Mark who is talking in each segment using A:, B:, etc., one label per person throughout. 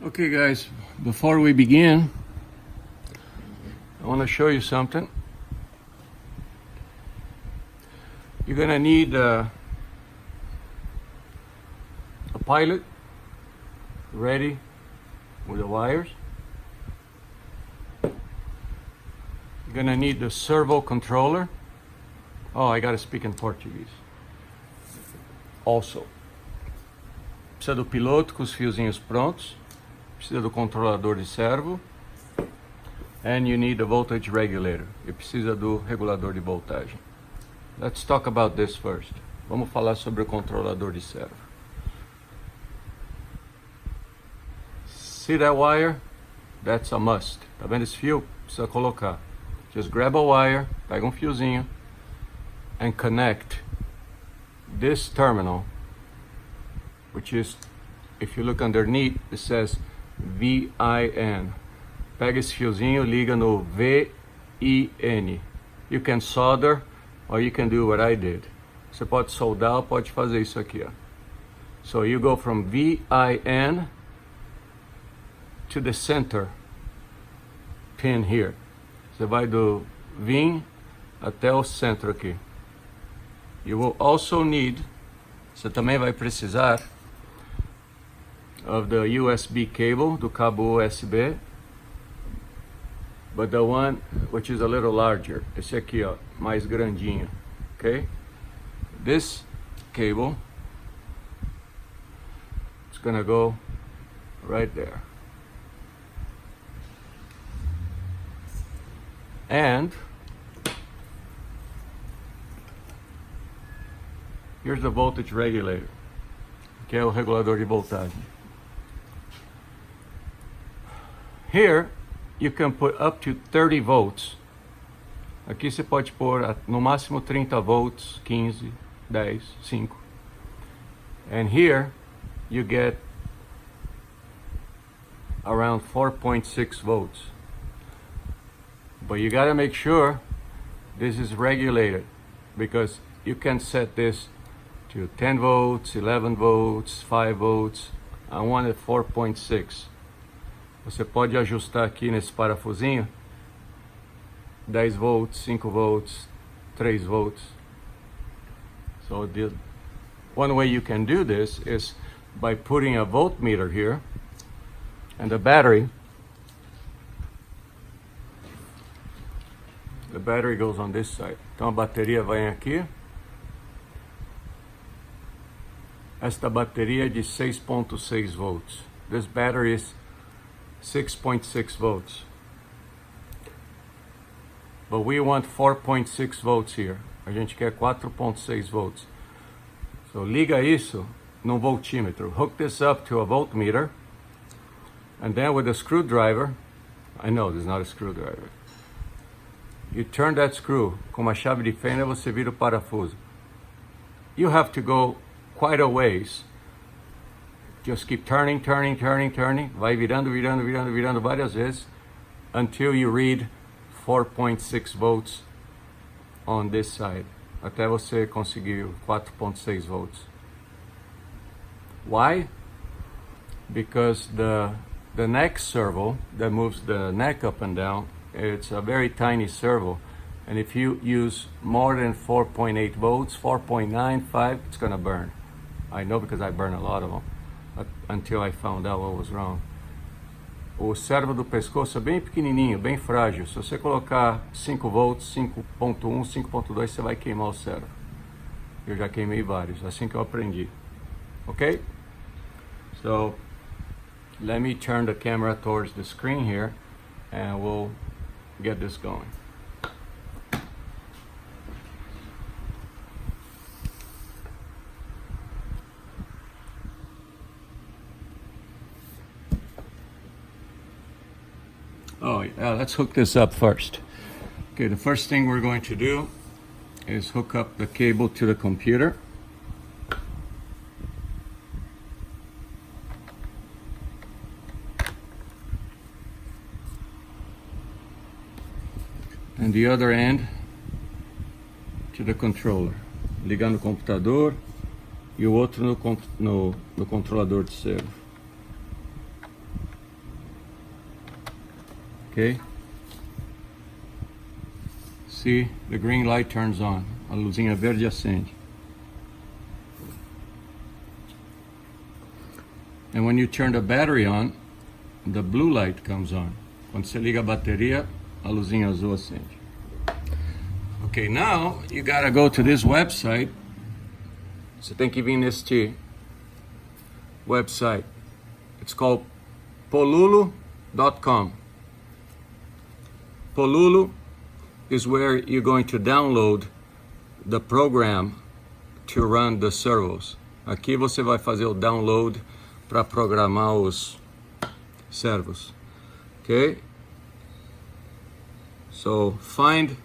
A: Okay guys, before we begin, I want to show you something. You're gonna need a pilot ready with the wires. You're gonna need the servo controller. Oh, I gotta speak in Portuguese. Also, precisa do piloto com os fiozinhos prontos. Precisa do controlador de servo. And you need a voltage regulator. E precisa do regulador de voltagem. Let's talk about this first. Vamos falar sobre o controlador de servo. See that wire? That's a must. Tá vendo esse fio? Precisa colocar. Just grab a wire, pega fiozinho, and connect this terminal, which is, if you look underneath, it says VIN. Pega esse fiozinho, liga no VIN. You can solder, or you can do what I did. Você pode soldar ou pode fazer isso aqui, ó. So you go from VIN to the center pin here. Você vai do VIN até o centro aqui. You will also need, você também vai precisar of the USB cable, do cabo USB, but the one which is a little larger. Esse aqui, ó, mais grandinho, okay? This cable is gonna go right there. And here's the voltage regulator, que é o regulador de voltagem. Here you can put up to 30 volts. Aqui você pode pôr no máximo 30 volts, 15, 10, 5. And here you get around 4.6 volts. But you gotta make sure this is regulated, because you can set this to 10 volts, 11 volts, 5 volts. I want it 4.6. Você pode ajustar aqui nesse parafusinho 10 volts, 5 volts, 3 volts. So one way you can do this is by putting a voltmeter here, and the battery goes on this side. Então a bateria vai aqui. Esta bateria é de 6.6 volts. This battery is 6.6 volts. But we want 4.6 volts here. A gente quer 4.6 volts. So liga isso num voltímetro. Hook this up to a voltmeter. And then with a screwdriver, I know this is not a screwdriver. You turn that screw. Com uma chave de fenda você vira o parafuso. You have to go quite a ways. Just keep turning. Vai virando várias vezes until you read 4.6 volts on this side. Até você conseguir 4.6 volts. Why? Because the neck servo that moves the neck up and down, it's a very tiny servo. And if you use more than 4.8 volts, 4.95, it's gonna burn. I know because I burn a lot of them. Until I found out what was wrong. O servo do pescoço é bem pequenininho, bem frágil. Se você colocar 5 volts, 5.1, 5.2, você vai queimar o servo. Eu já queimei vários, assim que eu aprendi. Ok? So, let me turn the camera towards the screen here and we'll get this going. Oh, yeah, let's hook this up first. Okay, the first thing we're going to do is hook up the cable to the computer. And the other end to the controller. Ligar no computador e o outro no controlador de servo. Okay? See, the green light turns on. A luzinha verde acende. And when you turn the battery on, the blue light comes on. Quando você liga a bateria, a luzinha azul acende. Okay, now you gotta go to this website. Você tem que vir neste website. It's called polulu.com. Polulu is where you're going to download the program to run the servos. Aqui você vai fazer o download para programar os servos. Okay? So find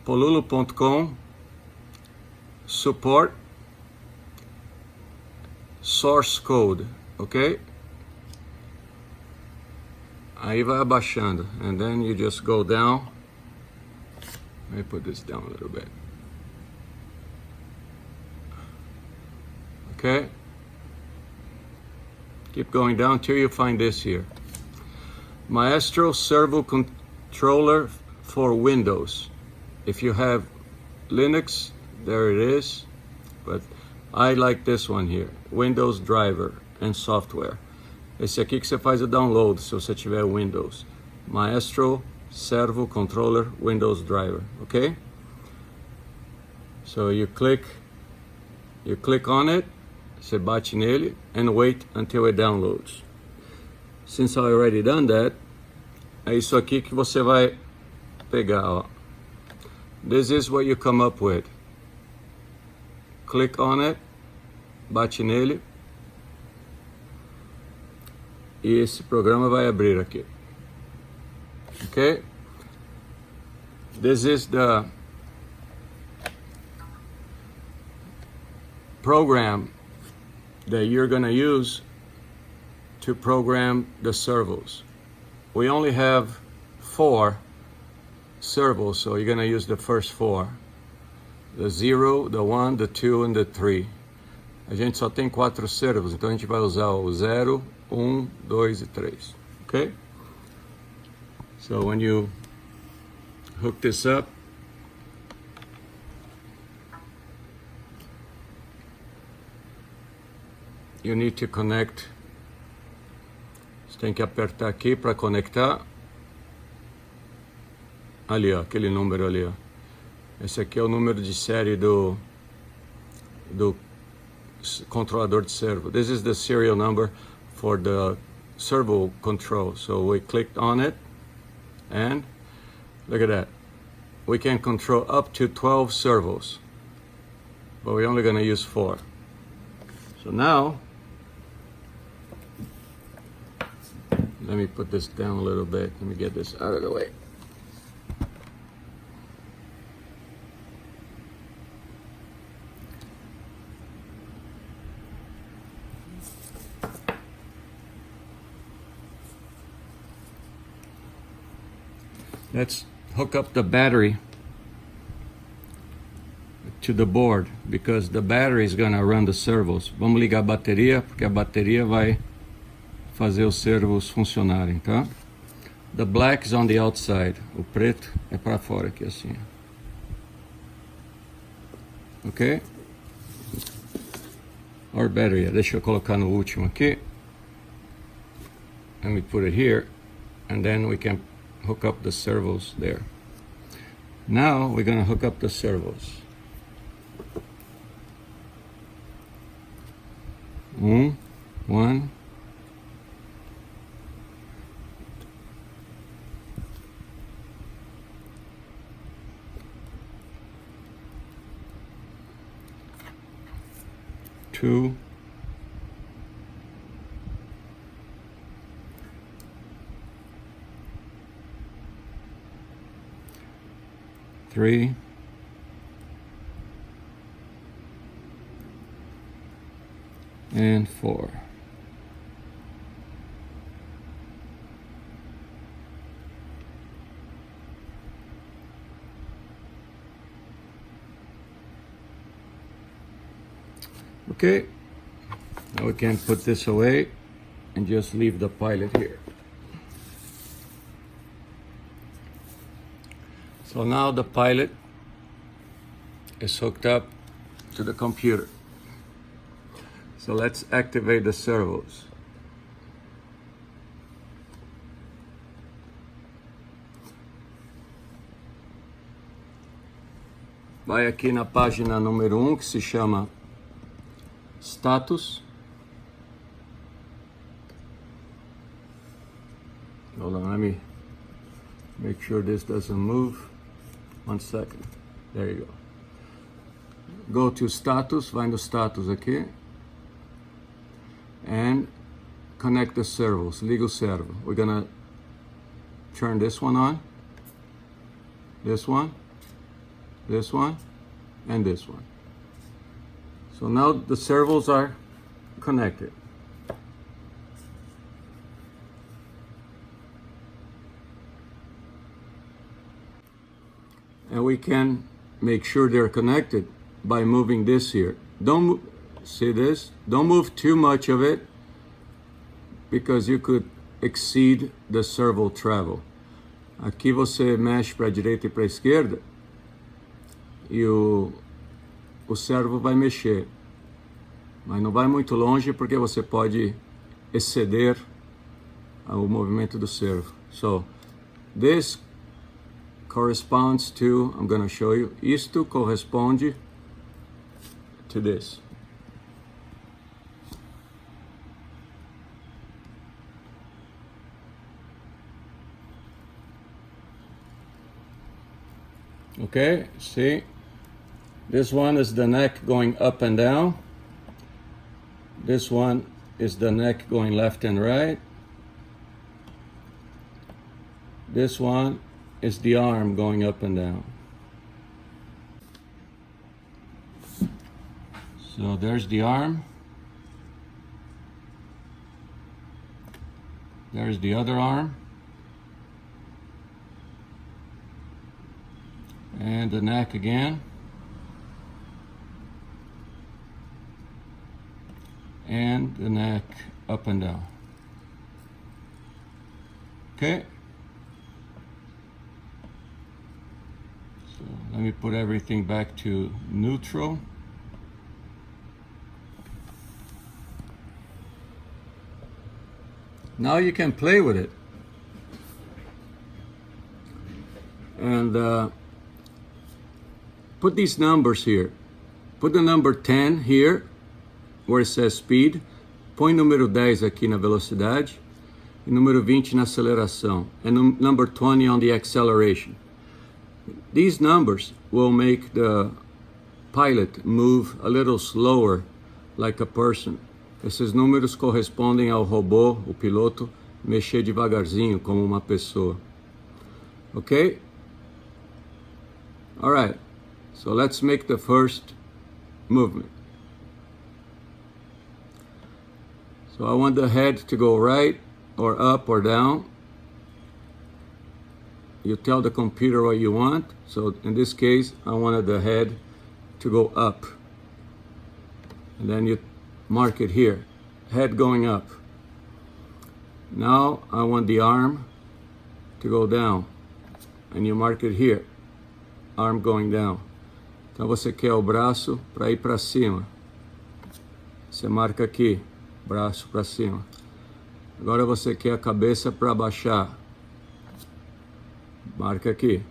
A: polulu.com, support, source code, okay? Aí vai abaixando, and then you just go down. Let me put this down a little bit. Okay? Keep going down till you find this here. Maestro Servo Controller for Windows. If you have Linux, there it is. But I like this one here. Windows Driver and Software. Esse aqui que você faz o download se você tiver Windows. Maestro Servo Controller Windows Driver. Okay? So you click on it. Você bate nele and wait until it downloads. Since I already done that, é isso aqui que você vai pegar, ó. This is what you come up with. Click on it, bate nele, e esse programa vai abrir aqui. Okay? This is the program that you're gonna use to program the servos. We only have 4 servos, so you're gonna use the first 4. The 0, the 1, the 2, and the 3. A gente só tem 4 servos, então a gente vai usar o 0, 1, 2 e 3. Okay? So when you hook this up, you need to connect. Você tem que apertar aqui para conectar. Ali, ó, aquele número ali, ó. Esse aqui é o número de série do controlador de servo. This is the serial number for the servo control. So we clicked on it, and look at that. We can control up to 12 servos, but we're only going to use 4. So now, let me put this down a little bit. Let me get this out of the way. Let's hook up the battery to the board, because the battery is going to run the servos. Vamos ligar a bateria, porque a bateria vai fazer os servos funcionarem, tá? The black is on the outside. O preto é para fora aqui, assim. Ok? Or battery. Deixa eu colocar no último aqui. Let me put it here, and then we can hook up the servos there. Now we're going to hook up the servos. 1. 2. 3. 4. Okay, now we can put this away and just leave the pilot here. So now the pilot is hooked up to the computer. So let's activate the servos. Vai aqui na página número 1, que se chama Status. Hold on, let me make sure this doesn't move. 1 second. There you go. Go to Status, vai no Status aqui. And connect the servos, liga o servo. We're gonna turn this one on, this one, this one, and this one. So now the servos are connected. And we can make sure they're connected by moving this here. Don't see this? Don't move too much of it because you could exceed the servo travel. Aqui você mexe para a direita e para a esquerda e o servo vai mexer, mas não vai muito longe porque você pode exceder o movimento do servo. So this corresponds to, I'm going to show you, isto corresponde to this. Okay, see, this one is the neck going up and down. This one is the neck going left and right. This one is the arm going up and down. So there's the arm. There's the other arm. And the neck again. And the neck up and down. Okay. So let me put everything back to neutral. Now you can play with it. And put these numbers here. Put the number 10 here, where it says speed. Põe número 10 aqui na velocidade. E número 20 na aceleração. And number 20 on the acceleration. These numbers will make the pilot move a little slower, like a person. Esses números correspondem ao robô, o piloto, mexer devagarzinho, como uma pessoa. Okay? All right. So let's make the first movement. So I want the head to go right or up or down. You tell the computer what you want. So in this case, I wanted the head to go up. And then you mark it here, head going up. Now I want the arm to go down. And you mark it here, arm going down. Então você quer o braço para ir para cima. Você marca aqui, braço para cima. Agora você quer a cabeça para baixar. Marca aqui.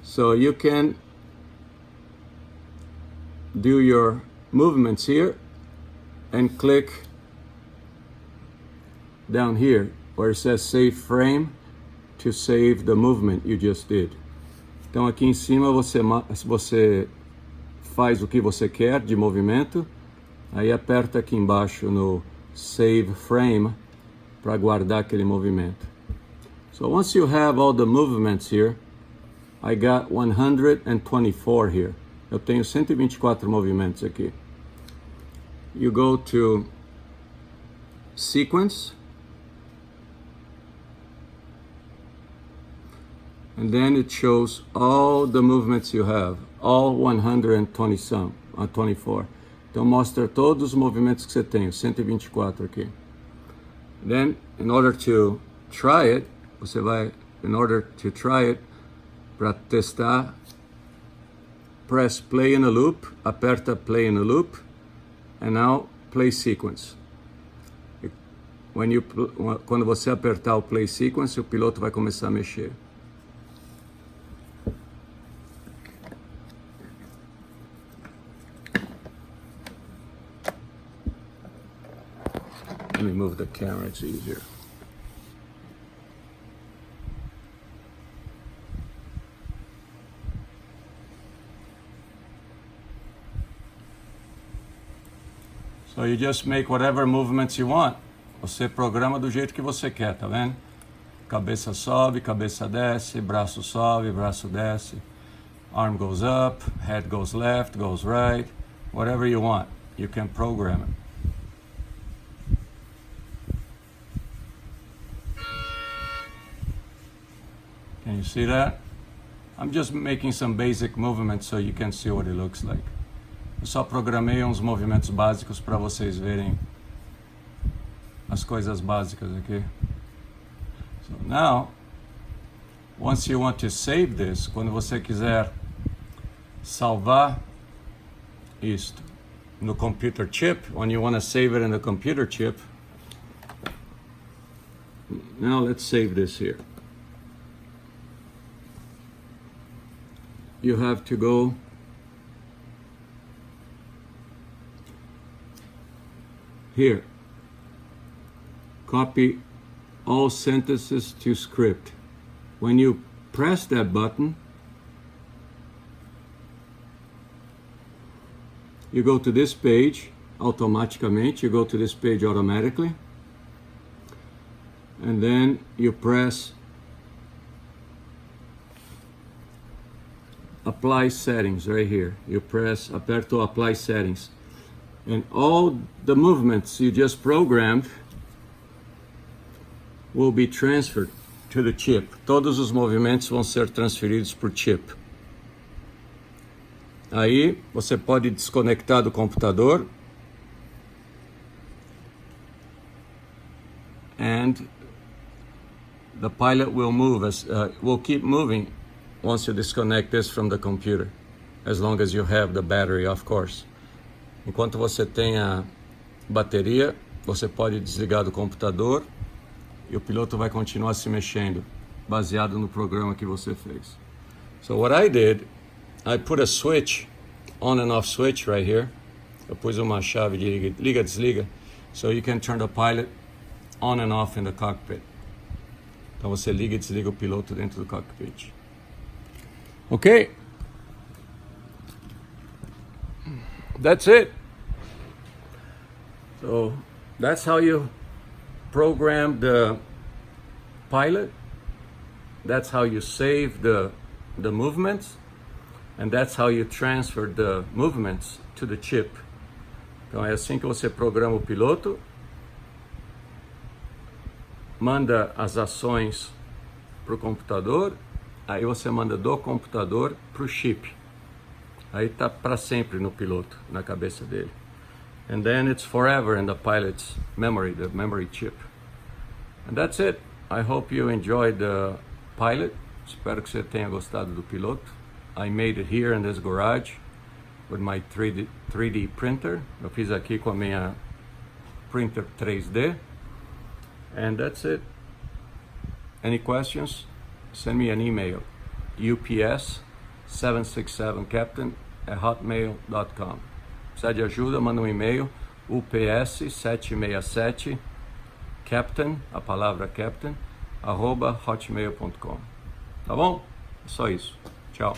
A: So you can do your movements here and click down here where it says save frame to save the movement you just did. Então aqui em cima você faz o que você quer de movimento, aí aperta aqui embaixo no Save Frame para guardar aquele movimento. So once you have all the movements here, I got 124 here. Eu tenho 124 movimentos aqui. You go to Sequence, and then it shows all the movements you have, all 120 some, 24. Então mostra todos os movimentos que você tem, 124 aqui. Then, in order to try it, para testar. Press play in a loop, aperta play in a loop, and now play sequence. Quando você apertar o play sequence, o piloto vai começar a mexer. Let me move the camera, it's easier. So you just make whatever movements you want. Você programa do jeito que você quer, tá vendo? Cabeça sobe, cabeça desce, braço sobe, braço desce. Arm goes up, head goes left, goes right. Whatever you want, you can program it. Can you see that? I'm just making some basic movements so you can see what it looks like. Eu só programei uns movimentos básicos para vocês verem as coisas básicas aqui. So now, once you want to save this, quando você quiser salvar isto no computer chip, when you want to save it in the computer chip, now let's save this here. You have to go here, copy all sentences to script. When you press that button, you go to this page automaticamente, you go to this page automatically, and then you press apply settings right here. You press aperto apply settings, and all the movements you just programmed will be transferred to the chip. Todos os movimentos vão ser transferidos para o chip. Aí você pode desconectar do computador and the pilot will move will keep moving once you disconnect this from the computer, as long as you have the battery, of course. Enquanto você tem a bateria, você pode desligar do computador e o piloto vai continuar se mexendo, baseado no programa que você fez. So what I did, I put a switch, on and off switch right here. Eu pus uma chave de liga, desliga, so you can turn the pilot on and off in the cockpit. Então você liga e desliga o piloto dentro do cockpit. Okay. That's it. So that's how you program the pilot. That's how you save the movements. And that's how you transfer the movements to the chip. Então é assim que você programa o piloto, manda as ações para o computador, aí você manda do computador para o chip. Aí tá para sempre no piloto, na cabeça dele. And then it's forever in the pilot's memory, the memory chip. And that's it. I hope you enjoyed the pilot. Espero que você tenha gostado do piloto. I made it here in this garage with my 3D printer. Eu fiz aqui com a minha printer 3D. And that's it. Any questions? Send me an email. ups767captain@hotmail.com. Precisa de ajuda, manda um e-mail. ups767captain, a palavra captain, @hotmail.com. Tá bom? É só isso. Tchau.